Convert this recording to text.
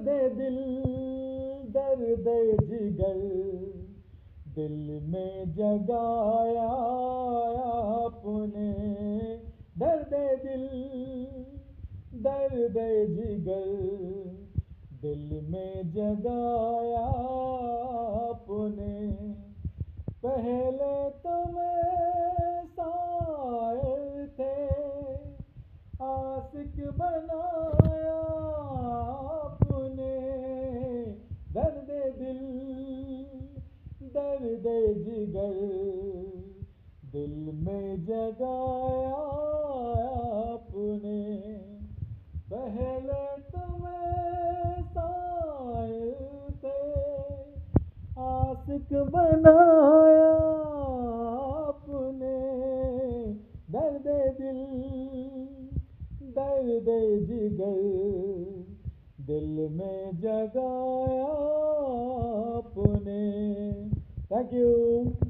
درد دل درد جگر دل میں جگایا آپ نے، درد دل درد جگر دل میں جگایا آپ نے، پہلے تمہیں سائل تھے عاشق بنایا آپ نے، درد دل درد جگر دل میں جگایا آپ نے، پہلے تمہیں سائل تھے عاشق بنایا آپ نے، درد دل درد جگر دل میں جگایا آپ نے۔ Thank you.